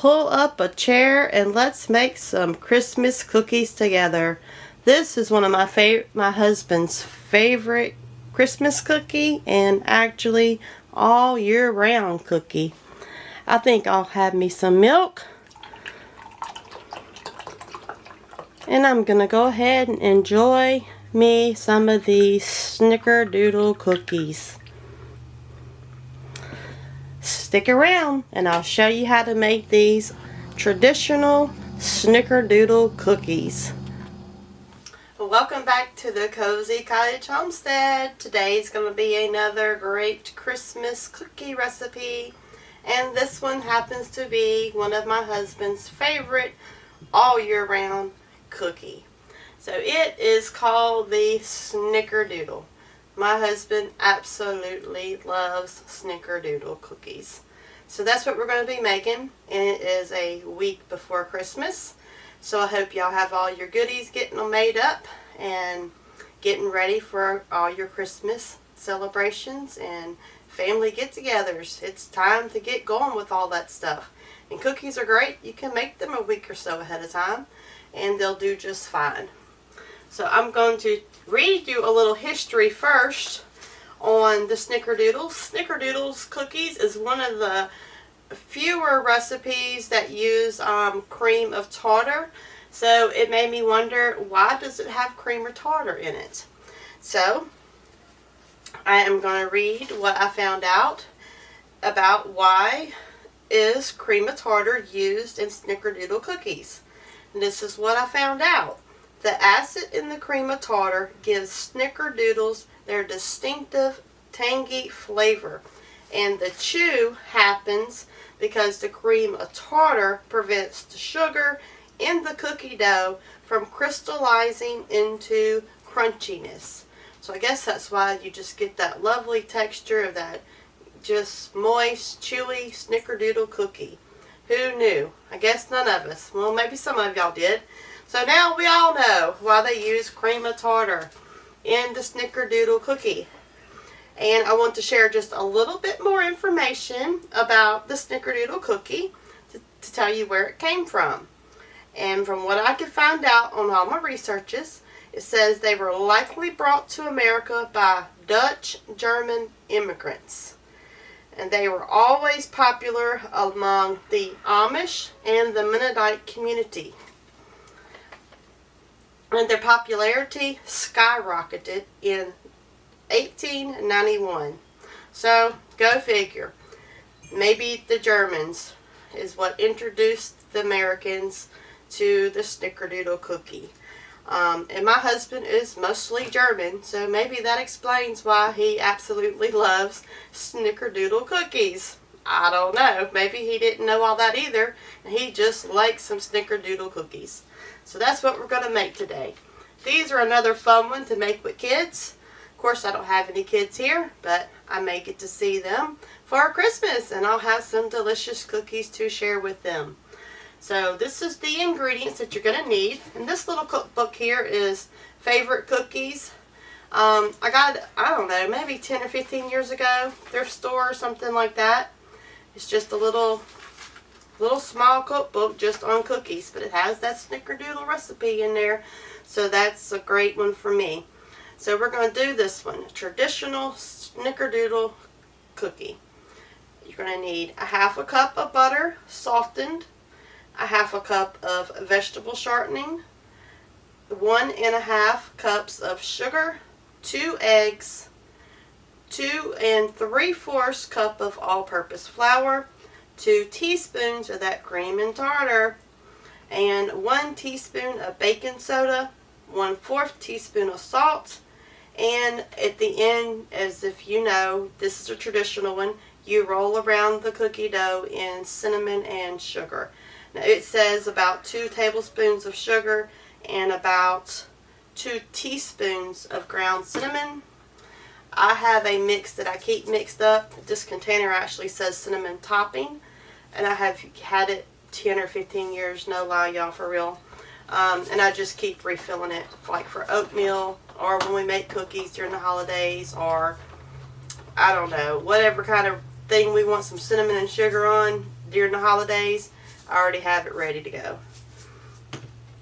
pull up a chair and let's make some Christmas cookies together. This is one of my husband's favorite Christmas cookie, and actually all year round cookie. I think I'll have me some milk, and I'm gonna go ahead and enjoy me some of these Snickerdoodle cookies. Stick around and I'll show you how to make these traditional Snickerdoodle cookies. Welcome back to the Cozy Cottage Homestead. Today's going to be another great Christmas cookie recipe, and this one happens to be one of my husband's favorite all year round cookie. So it is called the Snickerdoodle. My husband absolutely loves Snickerdoodle cookies. So that's what we're going to be making, and it is a week before Christmas. So I hope y'all have all your goodies, getting them made up and getting ready for all your Christmas celebrations and family get-togethers. It's time to get going with all that stuff. And cookies are great. You can make them a week or so ahead of time and they'll do just fine. So I'm going to read you a little history first on the Snickerdoodles. Snickerdoodles cookies is one of the fewer recipes that use cream of tartar. So it made me wonder, why does it have cream or tartar in it? So I am going to read what I found out about why is cream of tartar used in Snickerdoodle cookies. And this is what I found out. The acid in the cream of tartar gives Snickerdoodles their distinctive tangy flavor, and the chew happens because the cream of tartar prevents the sugar in the cookie dough from crystallizing into crunchiness. So I guess that's why you just get that lovely texture of that just moist, chewy Snickerdoodle cookie. Who knew? I guess none of us. Well, maybe some of y'all did. So now we all know why they use cream of tartar in the Snickerdoodle cookie. And I want to share just a little bit more information about the Snickerdoodle cookie to tell you where it came from. And from what I could find out on all my researches, it says they were likely brought to America by Dutch German immigrants. And they were always popular among the Amish and the Mennonite community. And their popularity skyrocketed in 1891. So, go figure. Maybe the Germans is what introduced the Americans to the Snickerdoodle cookie. And my husband is mostly German, so maybe that explains why he absolutely loves Snickerdoodle cookies. I don't know. Maybe he didn't know all that either, and he just likes some Snickerdoodle cookies. So that's what we're going to make today. These are another fun one to make with kids. Of course, I don't have any kids here, but I may get to see them for Christmas, and I'll have some delicious cookies to share with them. So this is the ingredients that you're going to need. And this little cookbook here is favorite cookies. I got, I don't know, maybe 10 or 15 years ago, thrift store or something like that. It's just a little small cookbook just on cookies, but it has that Snickerdoodle recipe in there, so that's a great one for me. So we're going to do this one, a traditional Snickerdoodle cookie. You're going to need a half a cup of butter, softened, a half a cup of vegetable shortening, 1.5 cups of sugar, 2 eggs, 2 3/4 cup of all-purpose flour, 2 teaspoons of that cream and tartar, and 1 teaspoon of baking soda, 1/4 teaspoon of salt, and at the end, as if you know, this is a traditional one, you roll around the cookie dough in cinnamon and sugar. Now it says about 2 tablespoons of sugar and about 2 teaspoons of ground cinnamon. I have a mix that I keep mixed up. This container actually says cinnamon topping, and I have had it 10 or 15 years, no lie y'all, for real. And I just keep refilling it, like for oatmeal, or when we make cookies during the holidays, or I don't know, whatever kind of thing we want some cinnamon and sugar on during the holidays. I already have it ready to go.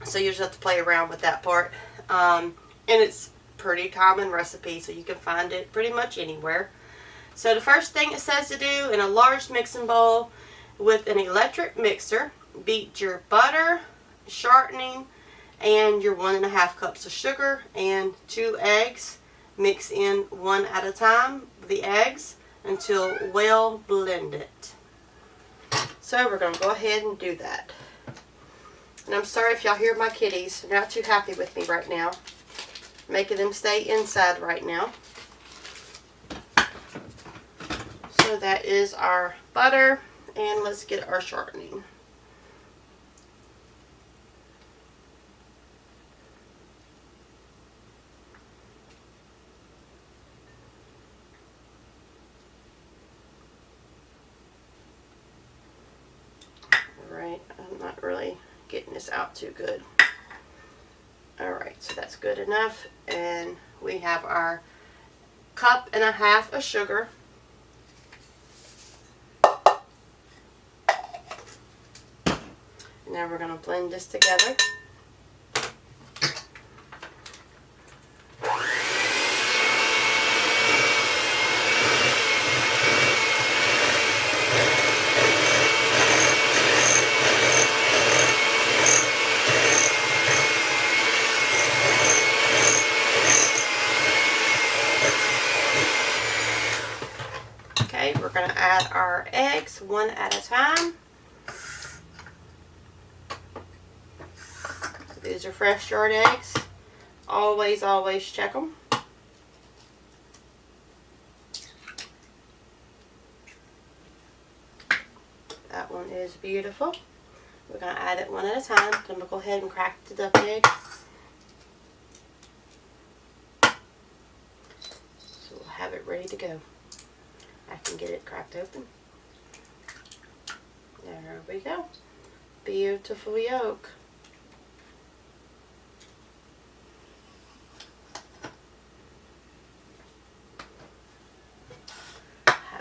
So you just have to play around with that part. And it's pretty common recipe, so you can find it pretty much anywhere. So the first thing it says to do, in a large mixing bowl with an electric mixer, beat your butter, shortening, and your 1.5 cups of sugar and 2 eggs. Mix in one at a time the eggs until well blended. So we're going to go ahead and do that. And I'm sorry if y'all hear my kitties. They're not too happy with me right now. Making them stay inside right now. So that is our butter, and let's get our shortening. Alright, I'm not really getting this out too good. Alright, so that's good enough, and we have our 1.5 cups of sugar. Now we're going to blend this together. Okay, we're going to add our eggs one at a time. These are fresh jarred eggs. Always check them. That one is beautiful. We're going to add it one at a time. Then we'll go ahead and crack the duck egg. So we'll have it ready to go. I can get it cracked open. There we go. Beautiful yolk.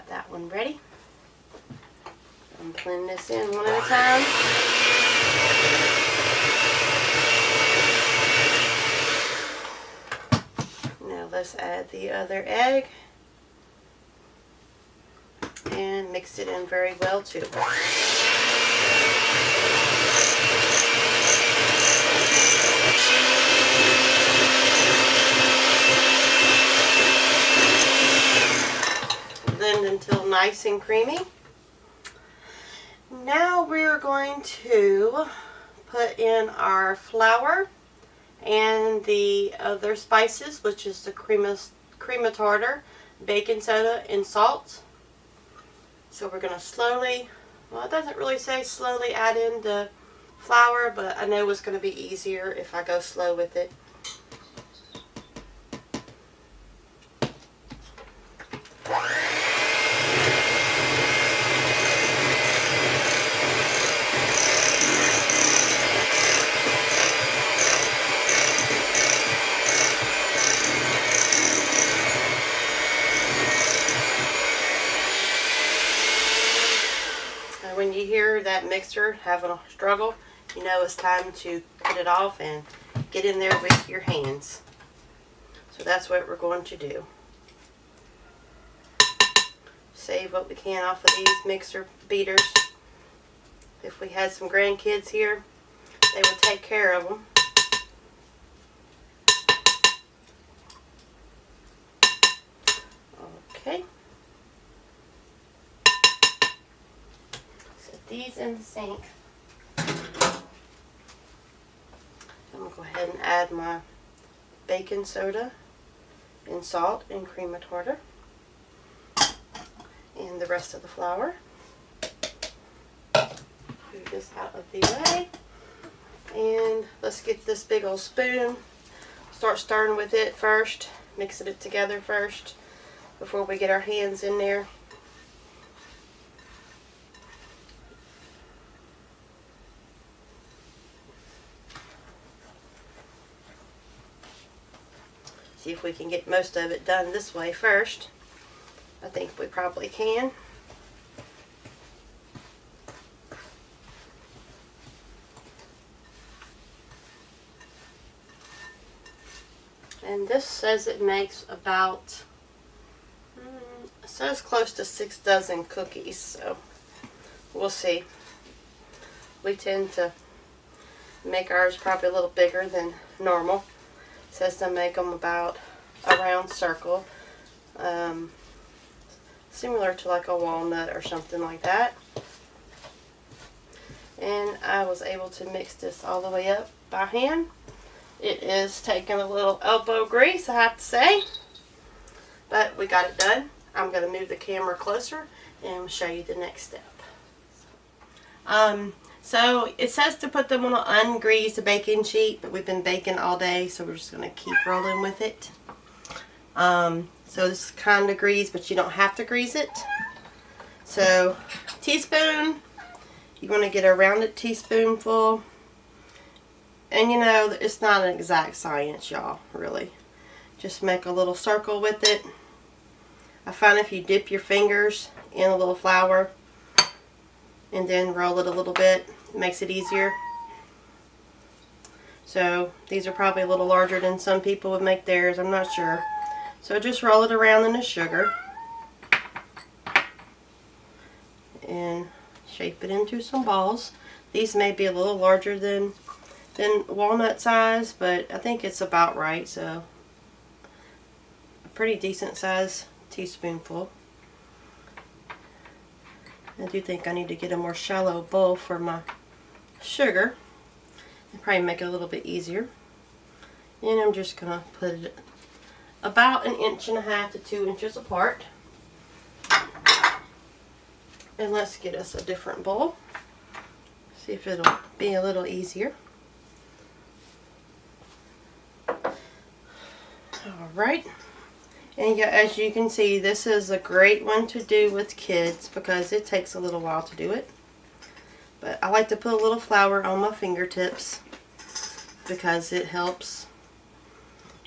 That one ready. I'm blending this in one at a time. Now let's add the other egg and mix it in very well too. Blend until nice and creamy. Now we're going to put in our flour and the other spices, which is the cream of tartar, baking soda, and salt. So we're going to slowly, well, it doesn't really say slowly add in the flour, but I know it's going to be easier if I go slow with it. When you hear that mixer having a struggle, you know it's time to cut it off and get in there with your hands. So that's what we're going to do. Save what we can off of these mixer beaters. If we had some grandkids here, they would take care of them. Okay. These in the sink. I'm going to go ahead and add my baking soda and salt and cream of tartar and the rest of the flour. Move this out of the way, and let's get this big old spoon. Start stirring with it first, mixing it together first before we get our hands in there. See if we can get most of it done this way first. I think we probably can. And this says it makes about, it says close to 6 dozen cookies, so we'll see. We tend to make ours probably a little bigger than normal. It says to make them about a round circle, similar to like a walnut or something like that. And I was able to mix this all the way up by hand. It is taking a little elbow grease, I have to say, but we got it done. I'm going to move the camera closer and show you the next step. So it says to put them on an ungreased baking sheet, but we've been baking all day, so we're just going to keep rolling with it. So this is kind of greased, but you don't have to grease it. So teaspoon, you want to get a rounded teaspoonful. And you know, it's not an exact science, y'all, really. Just make a little circle with it. I find if you dip your fingers in a little flour and then roll it a little bit, it makes it easier. So these are probably a little larger than some people would make theirs, I'm not sure. So just roll it around in the sugar and shape it into some balls. These may be a little larger than walnut size, but I think it's about right, so a pretty decent size teaspoonful. I do think I need to get a more shallow bowl for my sugar and probably make it a little bit easier. And I'm just going to put it about 1.5 inches to 2 inches apart. And let's get us a different bowl. See if it'll be a little easier. Alright, and yeah, as you can see, this is a great one to do with kids because it takes a little while to do it. But I like to put a little flour on my fingertips because it helps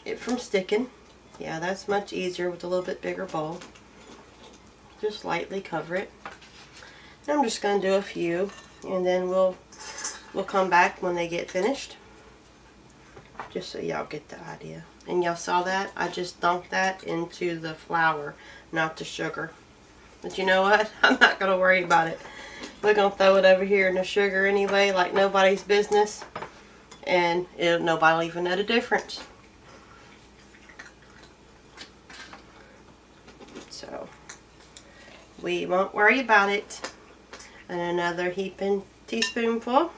it from sticking. Yeah, that's much easier with a little bit bigger bowl. Just lightly cover it. And I'm just going to do a few, and then we'll come back when they get finished. Just so y'all get the idea. And y'all saw that? I just dumped that into the flour, not the sugar. But you know what? I'm not going to worry about it. We're going to throw it over here in the sugar anyway, like nobody's business. And nobody will even know the difference. So, we won't worry about it. And another heaping teaspoonful.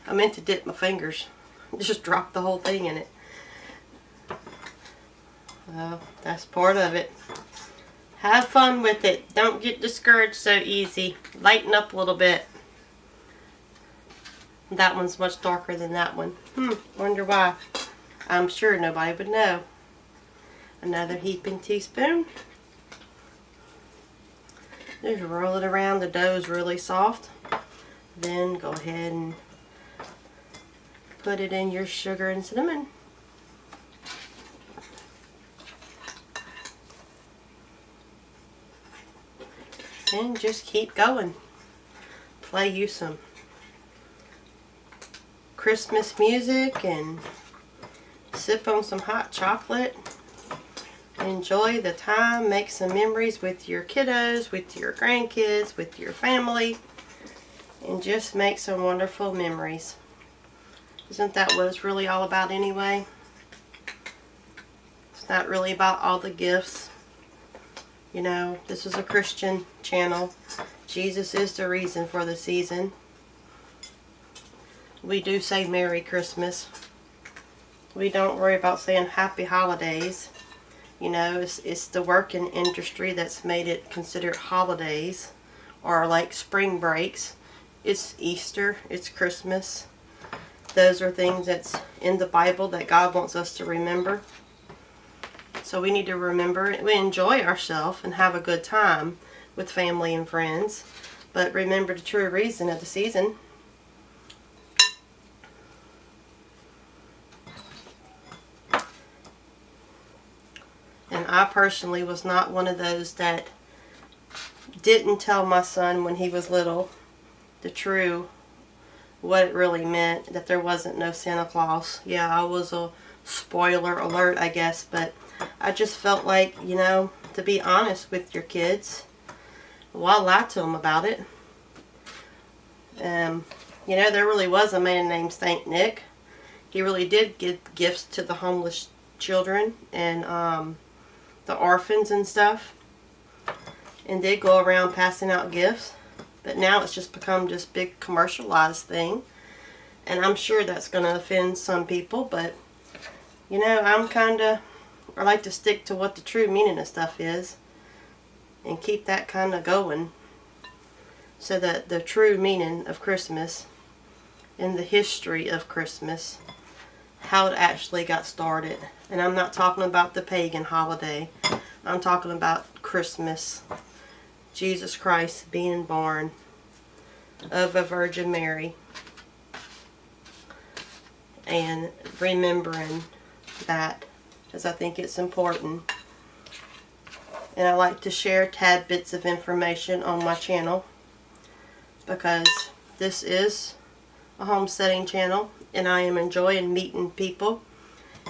I meant to dip my fingers. Just drop the whole thing in it. Well, that's part of it. Have fun with it. Don't get discouraged so easy. Lighten up a little bit. That one's much darker than that one. Wonder why. I'm sure nobody would know. Another heaping teaspoon. Just roll it around. The dough is really soft. Then go ahead and put it in your sugar and cinnamon. And just keep going. Play you some Christmas music and sip on some hot chocolate. Enjoy the time. Make some memories with your kiddos, with your grandkids, with your family. And just make some wonderful memories. Isn't that what it's really all about anyway? It's not really about all the gifts. You know, this is a Christian channel. Jesus is the reason for the season. We do say Merry Christmas. We don't worry about saying Happy Holidays. You know, it's the working industry that's made it considered holidays. Or like spring breaks. It's Easter. It's Christmas. Those are things that's in the Bible that God wants us to remember. So we need to remember, we enjoy ourselves and have a good time with family and friends. But remember the true reason of the season. And I personally was not one of those that didn't tell my son when he was little the true, what it really meant, that there wasn't no Santa Claus. Yeah, I was a spoiler alert, I guess, but I just felt like, you know, to be honest with your kids, why lie to them about it? You know, there really was a man named Saint Nick. He really did give gifts to the homeless children and the orphans and stuff, and did go around passing out gifts. But now it's just become this big commercialized thing, and I'm sure that's going to offend some people, but you know, I like to stick to what the true meaning of stuff is and keep that kind of going, so that the true meaning of Christmas and the history of Christmas, how it actually got started. And I'm not talking about the pagan holiday. I'm talking about Christmas. Jesus Christ being born of a Virgin Mary. And remembering that, because I think it's important. And I like to share tad bits of information on my channel, because this is a homesteading channel and I am enjoying meeting people,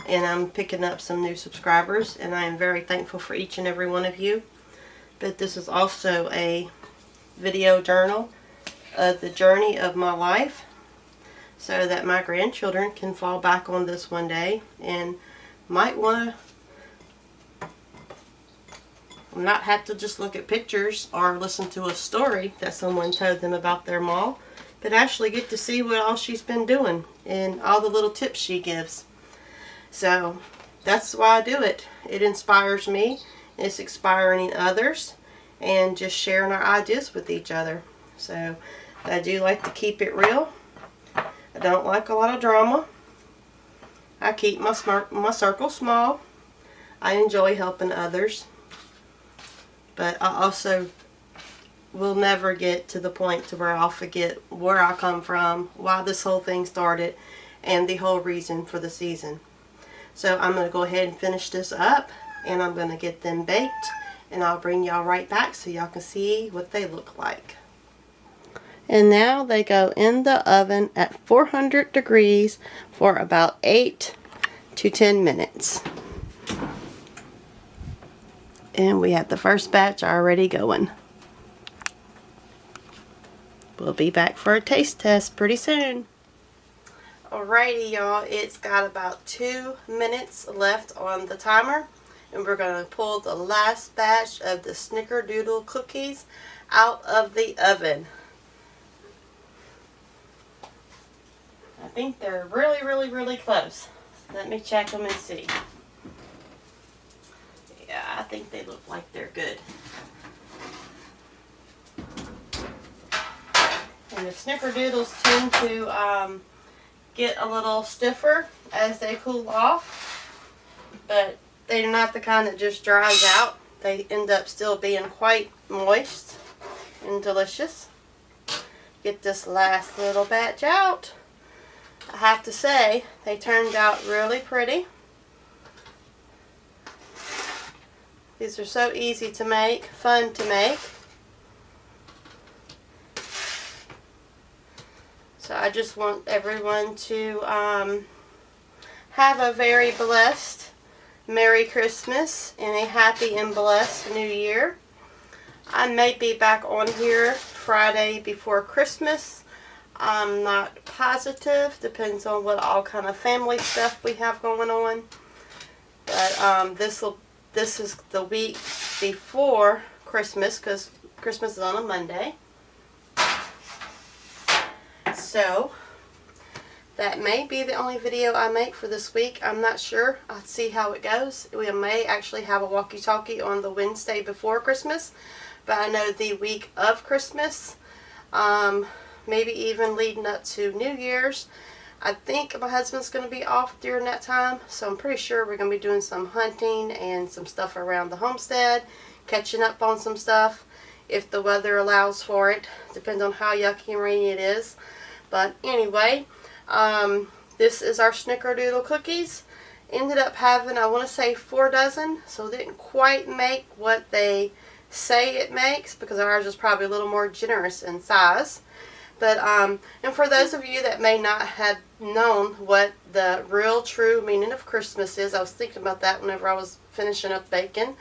and I'm picking up some new subscribers, and I am very thankful for each and every one of you. But this is also a video journal of the journey of my life, so that my grandchildren can fall back on this one day and might want to not have to just look at pictures or listen to a story that someone told them about their mom, but actually get to see what all she's been doing and all the little tips she gives. So that's why I do it. It inspires me, it's inspiring others, and just sharing our ideas with each other. So I do like to keep it real. I don't like a lot of drama. I keep my circle small. I enjoy helping others. But I also will never get to the point to where I'll forget where I come from, why this whole thing started, and the whole reason for the season. So I'm going to go ahead and finish this up, and I'm going to get them baked, and I'll bring y'all right back so y'all can see what they look like. And now they go in the oven at 400 degrees for about 8 to 10 minutes. And we have the first batch already going. We'll be back for a taste test pretty soon. Alrighty, y'all, it's got about 2 minutes left on the timer, and we're going to pull the last batch of the Snickerdoodle cookies out of the oven. I think they're really close. Let me check them and see. Yeah, I think they look like they're good. And the Snickerdoodles tend to get a little stiffer as they cool off, but they're not the kind that just dries out. They end up still being quite moist and delicious. Get this last little batch out. I have to say, they turned out really pretty. These are so easy to make, fun to make. So I just want everyone to have a very blessed Merry Christmas and a happy and blessed New Year. I may be back on here Friday before Christmas. I'm not positive. Depends on what all kind of family stuff we have going on. But this is the week before Christmas, because Christmas is on a Monday. So that may be the only video I make for this week. I'm not sure. I'll see how it goes. We may actually have a walkie-talkie on the Wednesday before Christmas, but I know the week of Christmas, maybe even leading up to New Year's, I think my husband's going to be off during that time, so I'm pretty sure we're going to be doing some hunting and some stuff around the homestead, catching up on some stuff, if the weather allows for it. Depends on how yucky and rainy it is. But anyway, this is our Snickerdoodle cookies. Ended up having, I want to say 4 dozen, so it didn't quite make what they say it makes, because ours is probably a little more generous in size. But and for those of you that may not have known what the real true meaning of Christmas is, I was thinking about that whenever I was finishing up baking.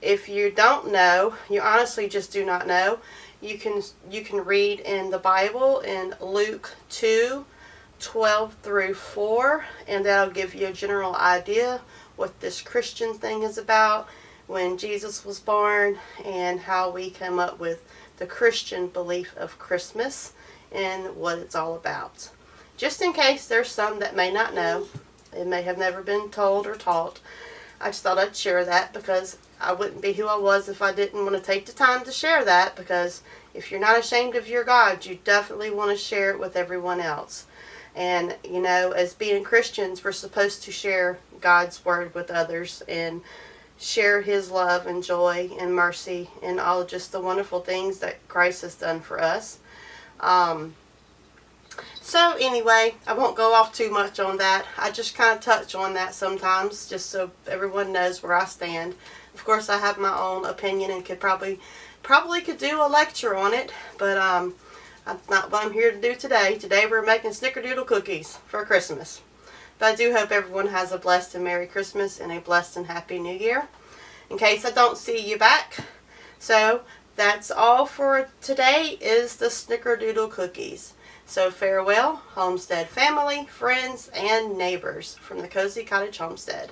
If you don't know, you honestly just do not know, you can read in the Bible in Luke 2:12 through 4, and that'll give you a general idea what this Christian thing is about, when Jesus was born, and how we come up with the Christian belief of Christmas and what it's all about. Just in case there's some that may not know, it may have never been told or taught, I just thought I'd share that, because I wouldn't be who I was if I didn't want to take the time to share that, because if you're not ashamed of your God, you definitely want to share it with everyone else. And, you know, as being Christians, we're supposed to share God's Word with others and share His love and joy and mercy and all just the wonderful things that Christ has done for us. So anyway, I won't go off too much on that. I just kind of touch on that sometimes, just so everyone knows where I stand. Of course, I have my own opinion and could probably could do a lecture on it, but that's not what I'm here to do today. Today we're making Snickerdoodle cookies for Christmas. But I do hope everyone has a blessed and Merry Christmas and a blessed and Happy New Year, in case I don't see you back. So that's all for today, is the Snickerdoodle cookies. So farewell, Homestead family, friends, and neighbors from the Cozy Cottage Homestead.